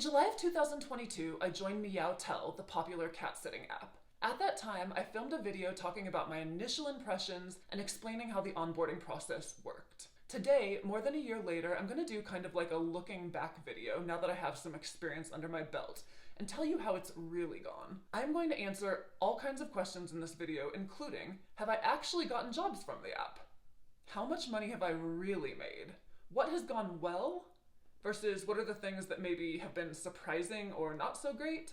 July of 2022, I joined Meowtel, the popular cat sitting app. At that time, I filmed a video talking about my initial impressions and explaining how the onboarding process worked. Today, more than a year later, I'm going to do kind of like a looking back video now that I have some experience under my belt and tell you how it's really gone. I'm going to answer all kinds of questions in this video, including, have I actually gotten jobs from the app? How much money have I really made? What has gone well? Versus what are the things that maybe have been surprising or not so great?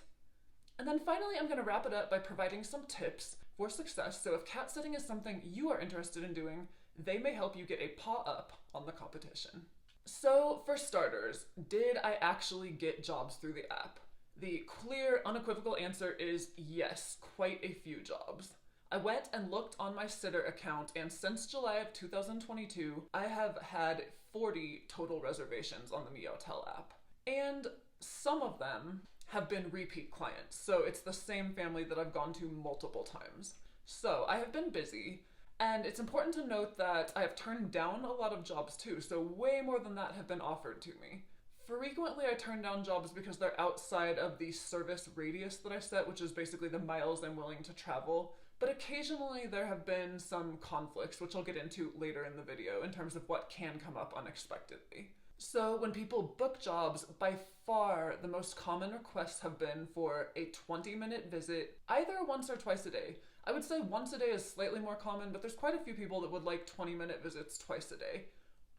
And then finally, I'm going to wrap it up by providing some tips for success, so if cat sitting is something you are interested in doing, they may help you get a paw up on the competition. So for starters, did I actually get jobs through the app? The clear, unequivocal answer is yes, quite a few jobs. I went and looked on my SITTER account, and since July of 2022, I have had 40 total reservations on the Meowtel app. And some of them have been repeat clients, so it's the same family that I've gone to multiple times. So I have been busy, and it's important to note that I have turned down a lot of jobs too, so way more than that have been offered to me. Frequently I turn down jobs because they're outside of the service radius that I set, which is basically the miles I'm willing to travel. But occasionally there have been some conflicts, which I'll get into later in the video in terms of what can come up unexpectedly. So when people book jobs, by far the most common requests have been for a 20-minute visit, either once or twice a day. I would say once a day is slightly more common, but there's quite a few people that would like 20-minute visits twice a day.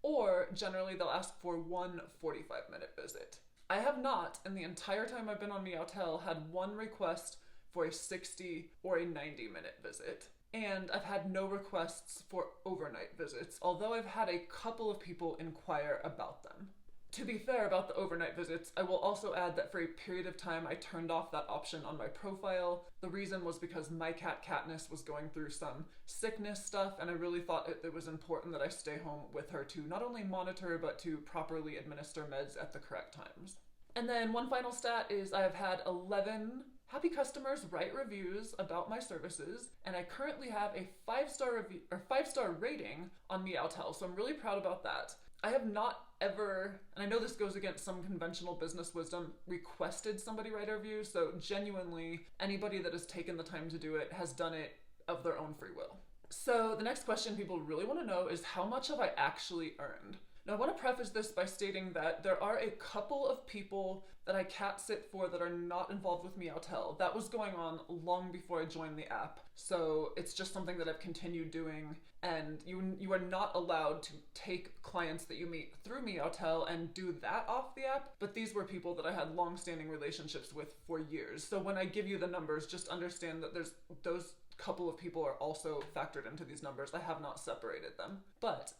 Or generally they'll ask for one 45-minute visit. I have not, in the entire time I've been on Meowtel, had one request for a 60 or a 90-minute visit. And I've had no requests for overnight visits, although I've had a couple of people inquire about them. To be fair about the overnight visits, I will also add that for a period of time I turned off that option on my profile. The reason was because my cat Katniss was going through some sickness stuff, and I really thought it was important that I stay home with her to not only monitor but to properly administer meds at the correct times. And then one final stat is I have had 11 happy customers write reviews about my services, and I currently have a 5-star rating on Meowtel, so I'm really proud about that. I have not ever, and I know this goes against some conventional business wisdom, requested somebody write a review, so genuinely anybody that has taken the time to do it has done it of their own free will. So the next question people really want to know is, how much have I actually earned? Now I want to preface this by stating that there are a couple of people that I cat sit for that are not involved with Meowtel. That was going on long before I joined the app, so it's just something that I've continued doing, and you are not allowed to take clients that you meet through Meowtel and do that off the app, but these were people that I had long-standing relationships with for years. So when I give you the numbers, just understand that there's those couple of people are also factored into these numbers. I have not separated them, but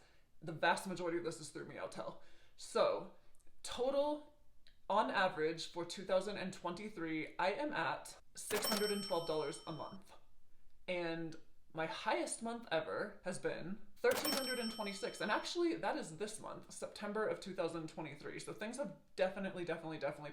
the vast majority of this is through Meowtel. So, total, on average, for 2023, I am at $612 a month. And my highest month ever has been $1,326. And actually, that is this month, September of 2023. So things have definitely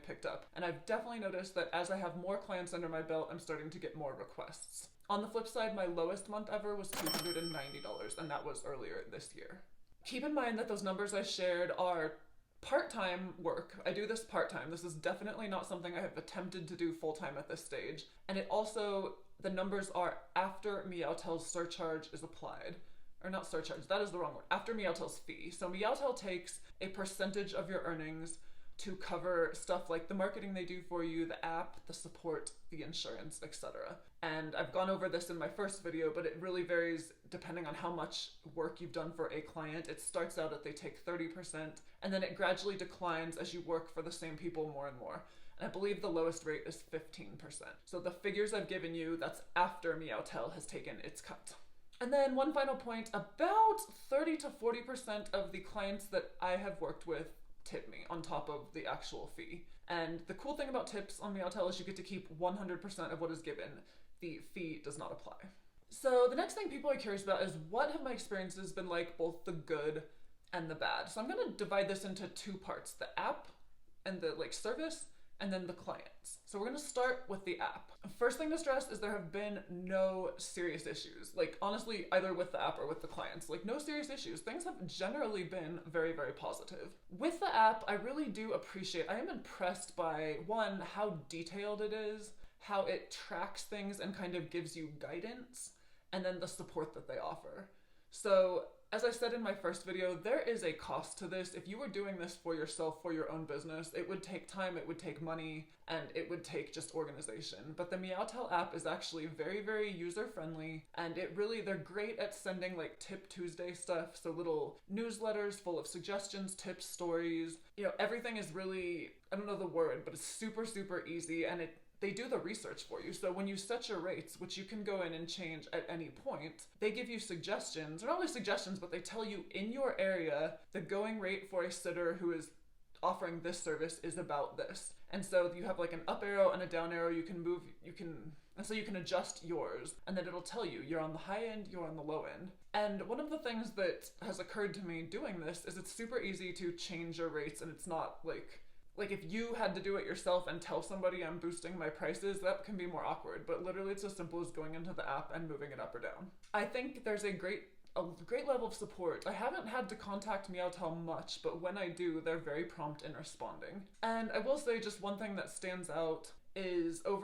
picked up. And I've definitely noticed that as I have more clients under my belt, I'm starting to get more requests. On the flip side, my lowest month ever was $290, and that was earlier this year. Keep in mind that those numbers I shared are part-time work. I do this part-time. This is definitely not something I have attempted to do full-time at this stage. And it also, the numbers are after Meowtel's surcharge is applied. Or not surcharge, that is the wrong word. After Meowtel's fee. So Meowtel takes a percentage of your earnings to cover stuff like the marketing they do for you, the app, the support, the insurance, etc. And I've gone over this in my first video, but it really varies depending on how much work you've done for a client. It starts out that they take 30%, and then it gradually declines as you work for the same people more and more. And I believe the lowest rate is 15%. So the figures I've given you, that's after Meowtel has taken its cut. And then one final point, about 30 to 40% of the clients that I have worked with tip me on top of the actual fee. And the cool thing about tips on Meowtel is you get to keep 100% of what is given. The fee does not apply. So the next thing people are curious about is, what have my experiences been like, both the good and the bad? So I'm going to divide this into two parts, the app and the service, and then the clients. So we're gonna start with the app. First thing to stress is there have been no serious issues. Like honestly, either with the app or with the clients, like no serious issues. Things have generally been very, very positive. With the app, I really do appreciate, I am impressed by one, how detailed it is, how it tracks things and kind of gives you guidance, and then the support that they offer. So as I said in my first video, there is a cost to this. If you were doing this for yourself, for your own business, it would take time, it would take money, and it would take just organization. But the Meowtel app is actually very, very user-friendly, and they're great at sending like Tip Tuesday stuff, so little newsletters full of suggestions, tips, stories. Everything is really, I don't know the word, but it's super, super easy, and they do the research for you. So when you set your rates, which you can go in and change at any point, they give you suggestions, or not only suggestions, but they tell you in your area, the going rate for a sitter who is offering this service is about this. And so you have like an up arrow and a down arrow, and so you can adjust yours, and then it'll tell you, you're on the high end, you're on the low end. And one of the things that has occurred to me doing this is it's super easy to change your rates, and it's not like if you had to do it yourself and tell somebody I'm boosting my prices, that can be more awkward, but literally it's as simple as going into the app and moving it up or down. I think there's a great level of support. I haven't had to contact Meowtel much, but when I do, they're very prompt in responding. And I will say just one thing that stands out is it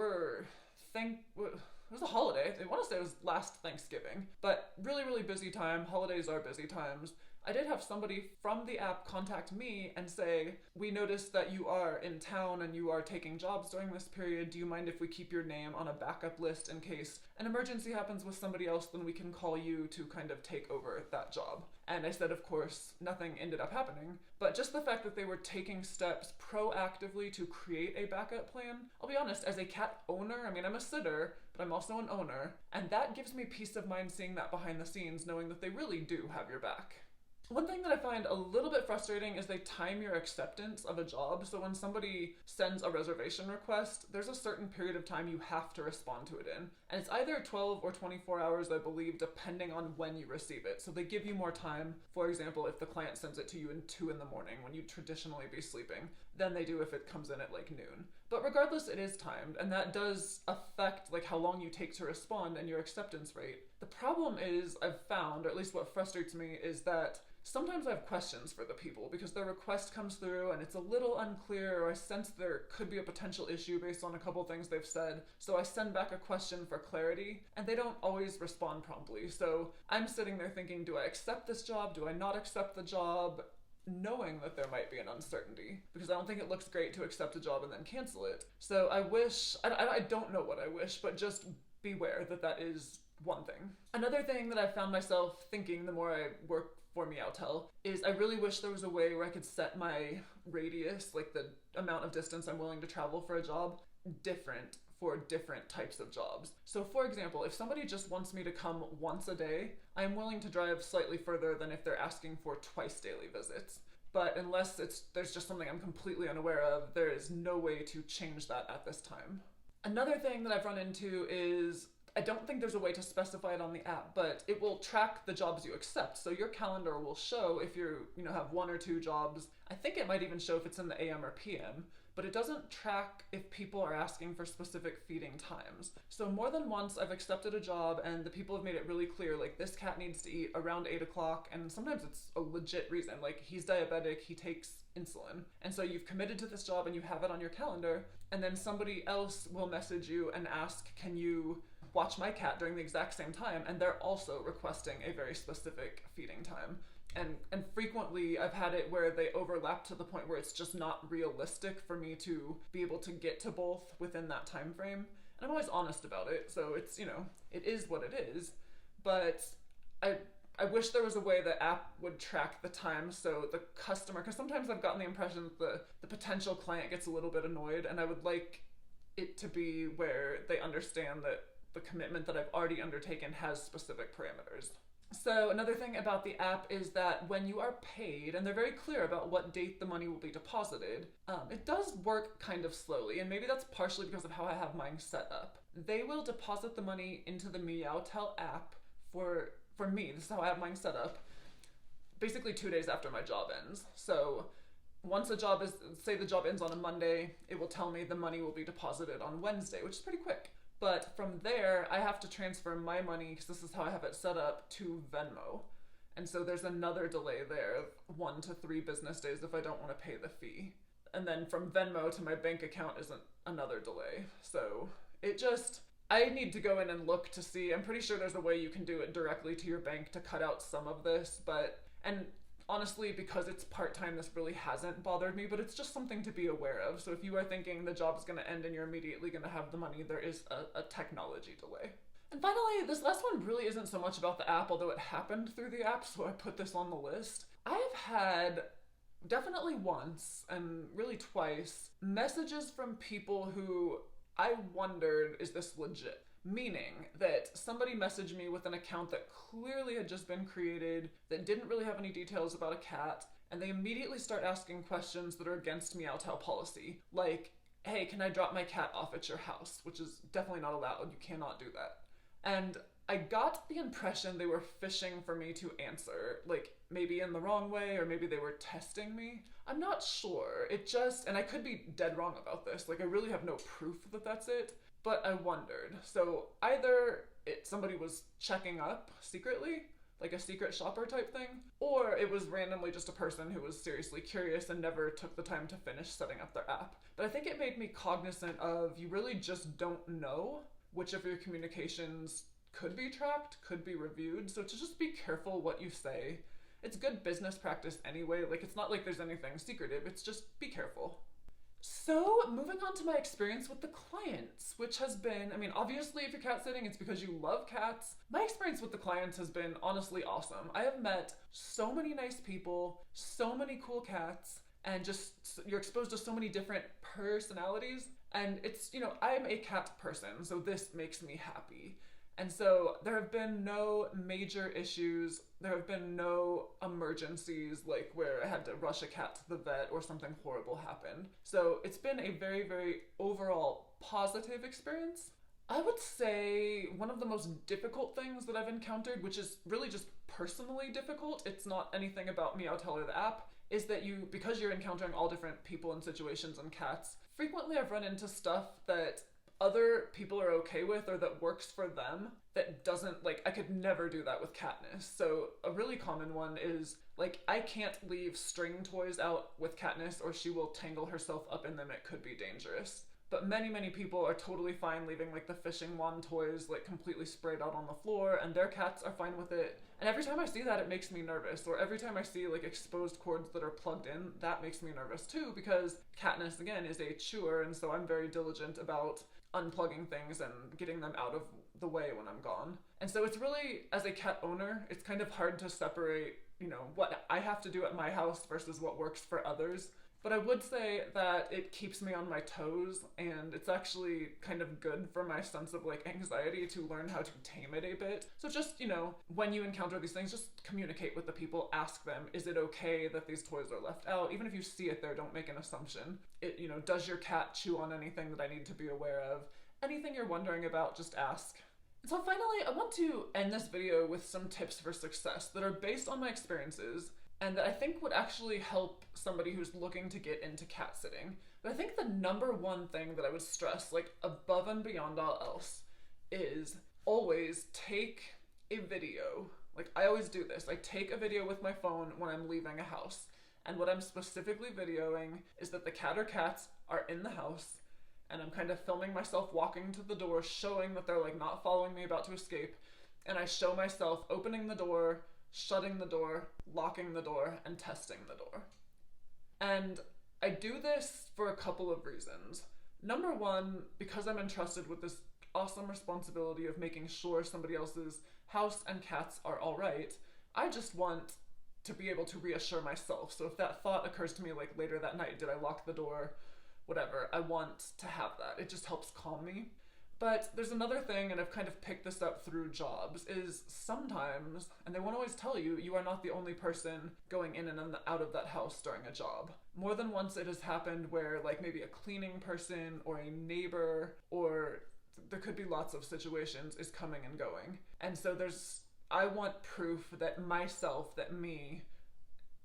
was a holiday. I want to say it was last Thanksgiving, but really, really busy time. Holidays are busy times. I did have somebody from the app contact me and say, we noticed that you are in town and you are taking jobs during this period. Do you mind if we keep your name on a backup list in case an emergency happens with somebody else, then we can call you to kind of take over that job? And I said, of course, nothing ended up happening, but just the fact that they were taking steps proactively to create a backup plan. I'll be honest, as a cat owner, I'm a sitter, but I'm also an owner, and that gives me peace of mind seeing that behind the scenes, knowing that they really do have your back. One thing that I find a little bit frustrating is they time your acceptance of a job. So when somebody sends a reservation request, there's a certain period of time you have to respond to it in. And it's either 12 or 24 hours, I believe, depending on when you receive it. So they give you more time. For example, if the client sends it to you at 2 in the morning when you'd traditionally be sleeping, than they do if it comes in at like noon. But regardless, it is timed, and that does affect like how long you take to respond and your acceptance rate. The problem is, I've found, or at least what frustrates me, is that sometimes I have questions for the people because their request comes through and it's a little unclear, or I sense there could be a potential issue based on a couple things they've said. So I send back a question for clarity, and they don't always respond promptly. So I'm sitting there thinking, do I accept this job? Do I not accept the job? Knowing that there might be an uncertainty, because I don't think it looks great to accept a job and then cancel it. So I don't know what I wish, but just beware that is one thing. Another thing that I found myself thinking the more I work for Meowtel is I really wish there was a way where I could set my radius, like the amount of distance I'm willing to travel for a job, different for different types of jobs. So for example, if somebody just wants me to come once a day, I'm willing to drive slightly further than if they're asking for twice daily visits. But unless there's just something I'm completely unaware of, there is no way to change that at this time. Another thing that I've run into is I don't think there's a way to specify it on the app, but it will track the jobs you accept. So your calendar will show if you have 1 or 2 jobs. I think it might even show if it's in the AM or PM, but it doesn't track if people are asking for specific feeding times. So more than once I've accepted a job and the people have made it really clear, like this cat needs to eat around 8 o'clock, and sometimes it's a legit reason, like he's diabetic, he takes insulin. And so you've committed to this job and you have it on your calendar, and then somebody else will message you and ask, can you watch my cat during the exact same time? And they're also requesting a very specific feeding time. And frequently I've had it where they overlap to the point where it's just not realistic for me to be able to get to both within that time frame. And I'm always honest about it, so it's, it is what it is. But I wish there was a way the app would track the time so the customer, because sometimes I've gotten the impression that the potential client gets a little bit annoyed, and I would like it to be where they understand that the commitment that I've already undertaken has specific parameters. So another thing about the app is that when you are paid, and they're very clear about what date the money will be deposited, it does work kind of slowly, and maybe that's partially because of how I have mine set up. They will deposit the money into the Meowtel app for me, this is how I have mine set up, basically 2 days after my job ends. So once a job is, say the job ends on a Monday, it will tell me the money will be deposited on Wednesday, which is pretty quick. But from there, I have to transfer my money, because this is how I have it set up, to Venmo. And so there's another delay there of 1 to 3 business days if I don't want to pay the fee. And then from Venmo to my bank account isn't another delay. So it just, I need to go in and look to see. I'm pretty sure there's a way you can do it directly to your bank to cut out some of this, and honestly, because it's part-time, this really hasn't bothered me, but it's just something to be aware of. So if you are thinking the job is going to end and you're immediately going to have the money, there is a technology delay. And finally, this last one really isn't so much about the app, although it happened through the app, so I put this on the list. I have had, definitely once, and really twice, messages from people who I wondered, is this legit? Meaning that somebody messaged me with an account that clearly had just been created, that didn't really have any details about a cat, and they immediately start asking questions that are against Meowtel policy, like, hey, can I drop my cat off at your house? Which is definitely not allowed, you cannot do that. And I got the impression they were fishing for me to answer, like maybe in the wrong way, or maybe they were testing me. I'm not sure. It just, and I could be dead wrong about this, like I really have no proof that that's it, but I wondered. So either somebody was checking up secretly, like a secret shopper type thing, or it was randomly just a person who was seriously curious and never took the time to finish setting up their app. But I think it made me cognizant of, you really just don't know which of your communications could be tracked, could be reviewed, so to just be careful what you say. It's good business practice anyway, like it's not like there's anything secretive, it's just be careful. So moving on to my experience with the clients, which has been, I mean, obviously if you're cat sitting, it's because you love cats. My experience with the clients has been honestly awesome. I have met so many nice people, so many cool cats, and just you're exposed to so many different personalities. And it's, you know, I'm a cat person, so this makes me happy. And so there have been no major issues. There have been no emergencies, like where I had to rush a cat to the vet or something horrible happened. So it's been a very, very overall positive experience. I would say one of the most difficult things that I've encountered, which is really just personally difficult, it's not anything about Meowtel or the app, is that because you're encountering all different people and situations and cats, frequently I've run into stuff that other people are okay with or that works for them that doesn't, like, I could never do that with Katniss. So a really common one is, like, I can't leave string toys out with Katniss or she will tangle herself up in them. It could be dangerous. But many, many people are totally fine leaving, like, the fishing wand toys, like, completely sprayed out on the floor, and their cats are fine with it. And every time I see that, it makes me nervous. Or every time I see, like, exposed cords that are plugged in, that makes me nervous too, because Katniss, again, is a chewer, and so I'm very diligent about unplugging things and getting them out of the way when I'm gone. And so it's really, as a cat owner, it's kind of hard to separate, you know, what I have to do at my house versus what works for others. But I would say that it keeps me on my toes, and it's actually kind of good for my sense of, like, anxiety to learn how to tame it a bit. So just, you know, when you encounter these things, just communicate with the people, ask them, is it okay that these toys are left out? Even if you see it there, don't make an assumption. You know, does your cat chew on anything that I need to be aware of? Anything you're wondering about, just ask. And so finally, I want to end this video with some tips for success that are based on my experiences and that I think would actually help somebody who's looking to get into cat sitting. But I think the number one thing that I would stress, like above and beyond all else, is always take a video. Like, I always do this. I take a video with my phone when I'm leaving a house. And what I'm specifically videoing is that the cat or cats are in the house, and I'm kind of filming myself walking to the door, showing that they're, like, not following me, about to escape. And I show myself opening the door, shutting the door, locking the door, and testing the door. And I do this for a couple of reasons. Number one, because I'm entrusted with this awesome responsibility of making sure somebody else's house and cats are all right, I just want to be able to reassure myself. So if that thought occurs to me, like, later that night, did I lock the door, whatever, I want to have that. It just helps calm me. But there's another thing, and I've kind of picked this up through jobs, is sometimes, and they won't always tell you, you are not the only person going in and out of that house during a job. More than once it has happened where, like, maybe a cleaning person or a neighbor, or there could be lots of situations, is coming and going. And so I want proof that myself, that me,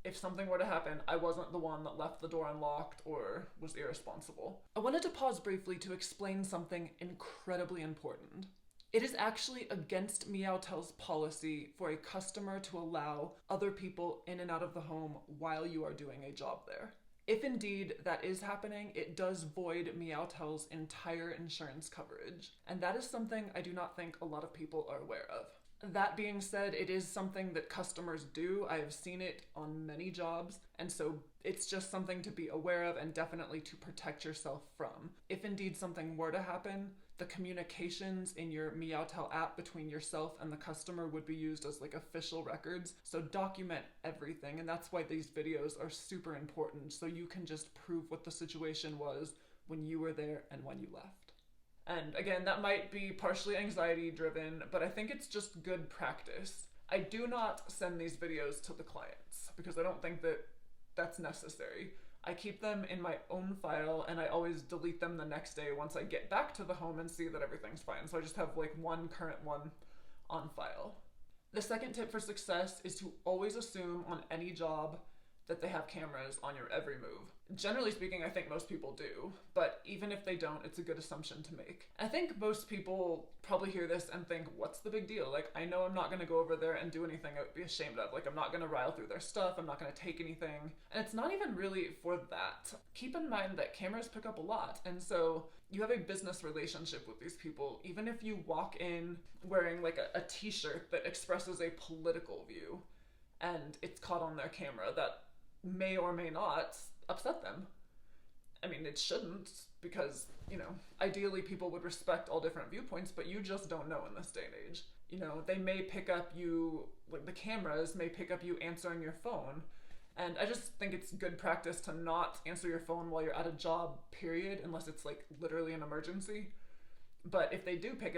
if something were to happen, I wasn't the one that left the door unlocked or was irresponsible. I wanted to pause briefly to explain something incredibly important. It is actually against Meowtel's policy for a customer to allow other people in and out of the home while you are doing a job there. If indeed that is happening, it does void Meowtel's entire insurance coverage, and that is something I do not think a lot of people are aware of. That being said, it is something that customers do. I have seen it on many jobs, and so it's just something to be aware of and definitely to protect yourself from. If indeed something were to happen, the communications in your Meowtel app between yourself and the customer would be used as like official records. So document everything, and that's why these videos are super important, so you can just prove what the situation was when you were there and when you left. And again, that might be partially anxiety driven, but I think it's just good practice. I do not send these videos to the clients because I don't think that that's necessary. I keep them in my own file, and I always delete them the next day once I get back to the home and see that everything's fine. So I just have like one current one on file. The second tip for success is to always assume on any job that they have cameras on your every move. Generally speaking, I think most people do, but even if they don't, it's a good assumption to make. I think most people probably hear this and think, what's the big deal? Like, I know I'm not gonna go over there and do anything I would be ashamed of. Like, I'm not gonna rile through their stuff, I'm not gonna take anything. And it's not even really for that. Keep in mind that cameras pick up a lot, and so you have a business relationship with these people. Even if you walk in wearing like a t-shirt that expresses a political view, and it's caught on their camera, that may or may not upset them. I mean, it shouldn't, because, you know, ideally people would respect all different viewpoints, but you just don't know in this day and age. You know, they may pick up you, like the cameras may pick up you answering your phone, and I just think it's good practice to not answer your phone while you're at a job, period, unless it's like literally an emergency. But if they do pick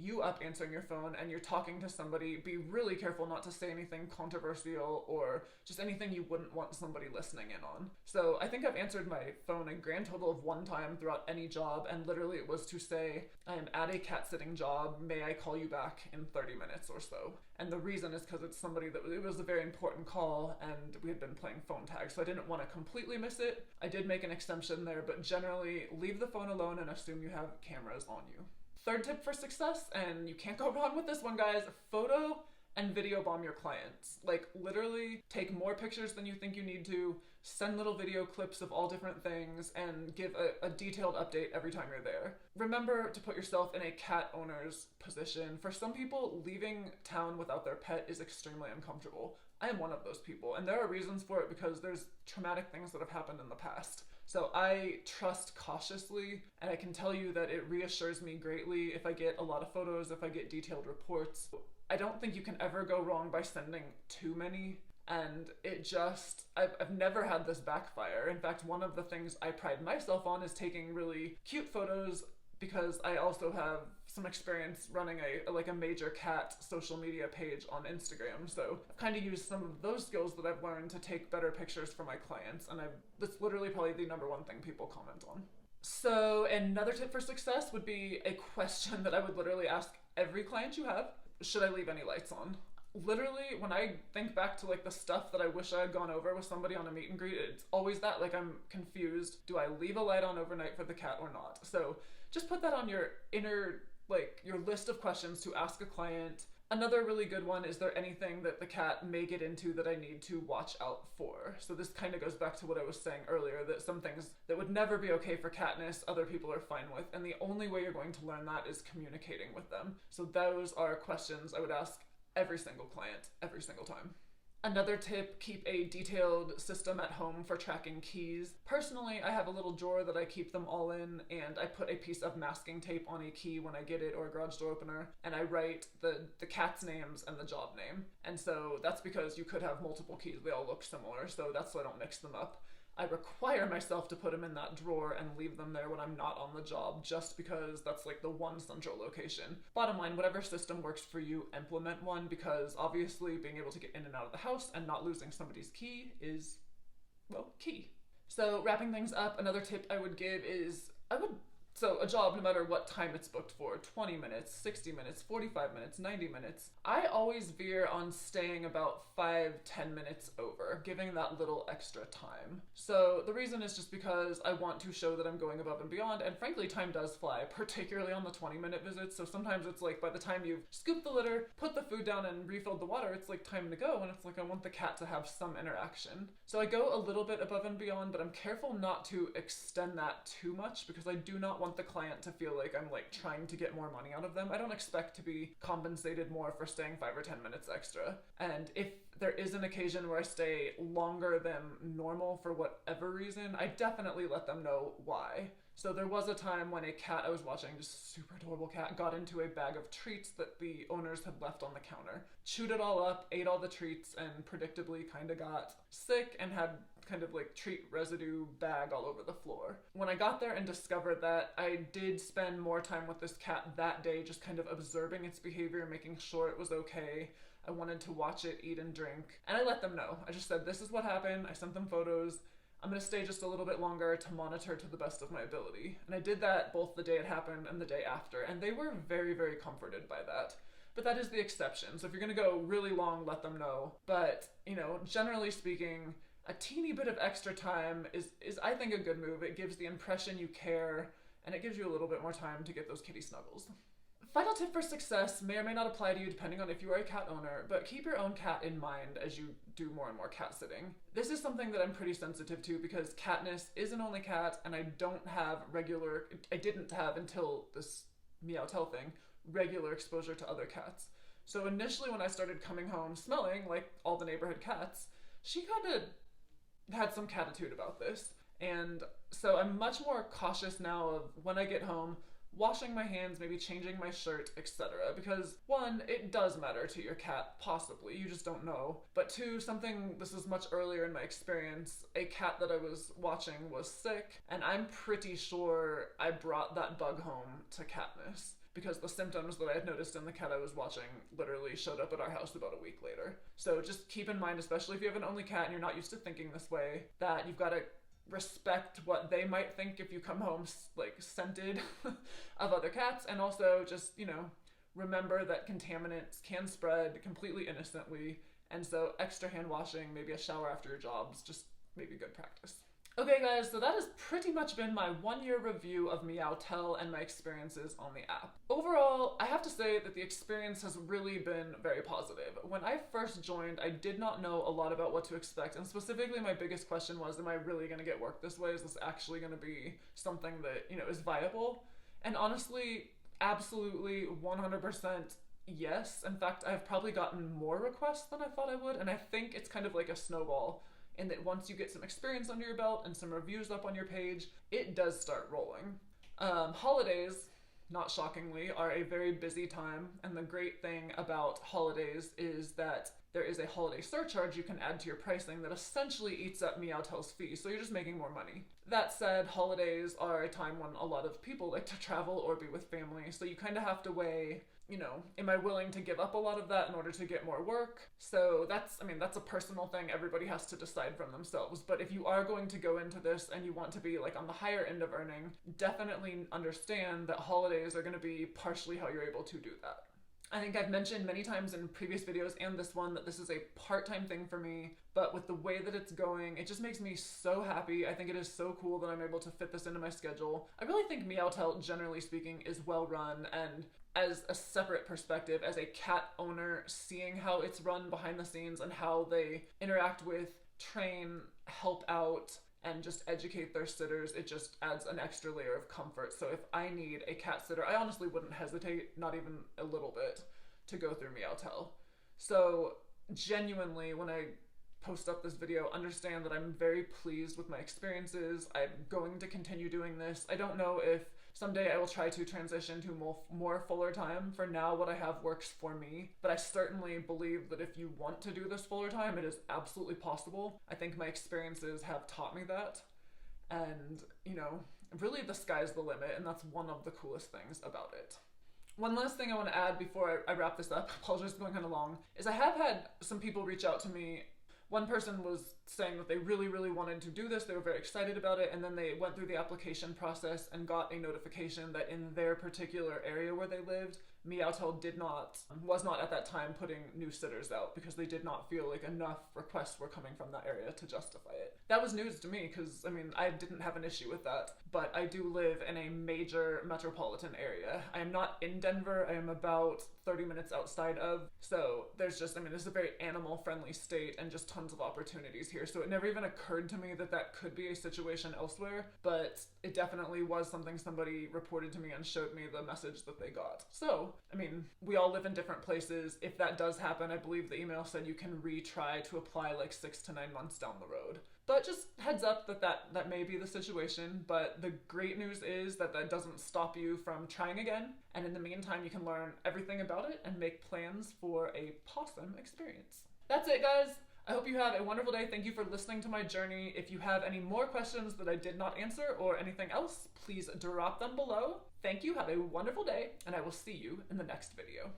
you up answering your phone and you're talking to somebody, be really careful not to say anything controversial or just anything you wouldn't want somebody listening in on. So I think I've answered my phone a grand total of one time throughout any job, and literally it was to say, I am at a cat sitting job, may I call you back in 30 minutes or so? And the reason is because it's somebody that it was a very important call, and we had been playing phone tag, so I didn't want to completely miss it. I did make an exception there, but generally leave the phone alone and assume you have cameras on you. Third tip for success, and you can't go wrong with this one, guys, photo and video bomb your clients. Like, literally take more pictures than you think you need to, send little video clips of all different things, and give a detailed update every time you're there. Remember to put yourself in a cat owner's position. For some people, leaving town without their pet is extremely uncomfortable. I am one of those people, and there are reasons for it because there's traumatic things that have happened in the past. So I trust cautiously, and I can tell you that it reassures me greatly if I get a lot of photos, if I get detailed reports. I don't think you can ever go wrong by sending too many, and I've never had this backfire. In fact, one of the things I pride myself on is taking really cute photos, because I also have some experience running a major cat social media page on Instagram. So I've kind of used some of those skills that I've learned to take better pictures for my clients, and that's literally probably the number one thing people comment on. So another tip for success would be a question that I would literally ask every client you have: should I leave any lights on? Literally, when I think back to like the stuff that I wish I had gone over with somebody on a meet and greet, it's always that, like, I'm confused. Do I leave a light on overnight for the cat or not? So just put that on your your list of questions to ask a client. Another really good one, is there anything that the cat may get into that I need to watch out for? So this kind of goes back to what I was saying earlier, that some things that would never be okay for Katniss, other people are fine with, and the only way you're going to learn that is communicating with them. So those are questions I would ask every single client, every single time. Another tip, keep a detailed system at home for tracking keys. Personally, I have a little drawer that I keep them all in, and I put a piece of masking tape on a key when I get it, or a garage door opener, and I write the cat's names and the job name. And so that's because you could have multiple keys, they all look similar, so that's so I don't mix them up. I require myself to put them in that drawer and leave them there when I'm not on the job, just because that's like the one central location. Bottom line, whatever system works for you, implement one, because obviously being able to get in and out of the house and not losing somebody's key is, well, key. So wrapping things up, another tip I would give is I would So a job, no matter what time it's booked for, 20 minutes, 60 minutes, 45 minutes, 90 minutes, I always veer on staying about 5-10 minutes over, giving that little extra time. So the reason is just because I want to show that I'm going above and beyond, and frankly, time does fly, particularly on the 20-minute visits. So sometimes it's like by the time you've scooped the litter, put the food down, and refilled the water, it's like time to go, and it's like I want the cat to have some interaction. So I go a little bit above and beyond, but I'm careful not to extend that too much because I do not want the client to feel like I'm like trying to get more money out of them. I don't expect to be compensated more for staying 5 or 10 minutes extra. And if there is an occasion where I stay longer than normal for whatever reason, I definitely let them know why. So there was a time when a cat I was watching, just super adorable cat, got into a bag of treats that the owners had left on the counter. Chewed it all up, ate all the treats, and predictably kind of got sick and had kind of like treat residue bag all over the floor. When I got there and discovered that, I did spend more time with this cat that day, just kind of observing its behavior, making sure it was okay. I wanted to watch it eat and drink, and I let them know. I just said, this is what happened. I sent them photos. I'm gonna stay just a little bit longer to monitor to the best of my ability. And I did that both the day it happened and the day after, and they were very, very comforted by that. But that is the exception. So if you're gonna go really long, let them know. But, you know, generally speaking, a teeny bit of extra time is I think a good move. It gives the impression you care, and it gives you a little bit more time to get those kitty snuggles. Final tip for success may or may not apply to you depending on if you are a cat owner, but keep your own cat in mind as you do more and more cat sitting. This is something that I'm pretty sensitive to because Katniss is an only cat, and I didn't have until this Meowtel thing, regular exposure to other cats. So initially when I started coming home smelling like all the neighborhood cats, she kind of had some catitude about this. And so I'm much more cautious now of when I get home, washing my hands, maybe changing my shirt, etc. Because one, it does matter to your cat, possibly, you just don't know. But two, this is much earlier in my experience, a cat that I was watching was sick, and I'm pretty sure I brought that bug home to Katniss, because the symptoms that I had noticed in the cat I was watching literally showed up at our house about a week later. So just keep in mind, especially if you have an only cat and you're not used to thinking this way, that you've got to respect what they might think if you come home like scented of other cats, and also just, you know, remember that contaminants can spread completely innocently, and so extra hand washing, maybe a shower after your jobs, just maybe good practice. Okay guys, so that has pretty much been my 1-year review of Meowtel and my experiences on the app. Overall, I have to say that the experience has really been very positive. When I first joined, I did not know a lot about what to expect, and specifically my biggest question was, am I really going to get work this way? Is this actually going to be something that, you know, is viable? And honestly, absolutely 100% yes. In fact, I've probably gotten more requests than I thought I would, and I think it's kind of like a snowball, in that once you get some experience under your belt and some reviews up on your page, it does start rolling. Holidays, not shockingly, are a very busy time, and the great thing about holidays is that there is a holiday surcharge you can add to your pricing that essentially eats up Meowtel's fee, so you're just making more money. That said, holidays are a time when a lot of people like to travel or be with family, so you kind of have to weigh, you know, am I willing to give up a lot of that in order to get more work? So that's a personal thing everybody has to decide from themselves. But if you are going to go into this and you want to be like on the higher end of earning, definitely understand that holidays are going to be partially how you're able to do that. I think I've mentioned many times in previous videos and this one that this is a part-time thing for me, but with the way that it's going, it just makes me so happy. I think it is so cool that I'm able to fit this into my schedule. I really think Meowtel, generally speaking, is well run, and as a separate perspective, as a cat owner, seeing how it's run behind the scenes and how they interact with, train, help out, and just educate their sitters, it just adds an extra layer of comfort. So if I need a cat sitter, I honestly wouldn't hesitate, not even a little bit, to go through Meowtel. So genuinely, when I post up this video, understand that I'm very pleased with my experiences. I'm going to continue doing this. I don't know if someday I will try to transition to more fuller time. For now, what I have works for me, but I certainly believe that if you want to do this fuller time, it is absolutely possible. I think my experiences have taught me that, and, you know, really the sky's the limit, and that's one of the coolest things about it. One last thing I want to add before I wrap this up, apologize for going kind of long, is I have had some people reach out to me. One person was saying that they really, really wanted to do this. They were very excited about it, and then they went through the application process and got a notification that in their particular area where they lived, Meowtel was not at that time putting new sitters out because they did not feel like enough requests were coming from that area to justify it. That was news to me because, I mean, I didn't have an issue with that, but I do live in a major metropolitan area. I am not in Denver, I am about 30 minutes outside of, so there's just, I mean, this is a very animal-friendly state and just tons of opportunities here, so it never even occurred to me that that could be a situation elsewhere, but it definitely was something somebody reported to me and showed me the message that they got. So, I mean, we all live in different places. If that does happen, I believe the email said you can retry to apply like 6 to 9 months down the road. But just heads up that may be the situation, but the great news is that that doesn't stop you from trying again, and in the meantime you can learn everything about it and make plans for a possum experience. That's it, guys! I hope you have a wonderful day. Thank you for listening to my journey. If you have any more questions that I did not answer or anything else, please drop them below. Thank you, have a wonderful day, and I will see you in the next video.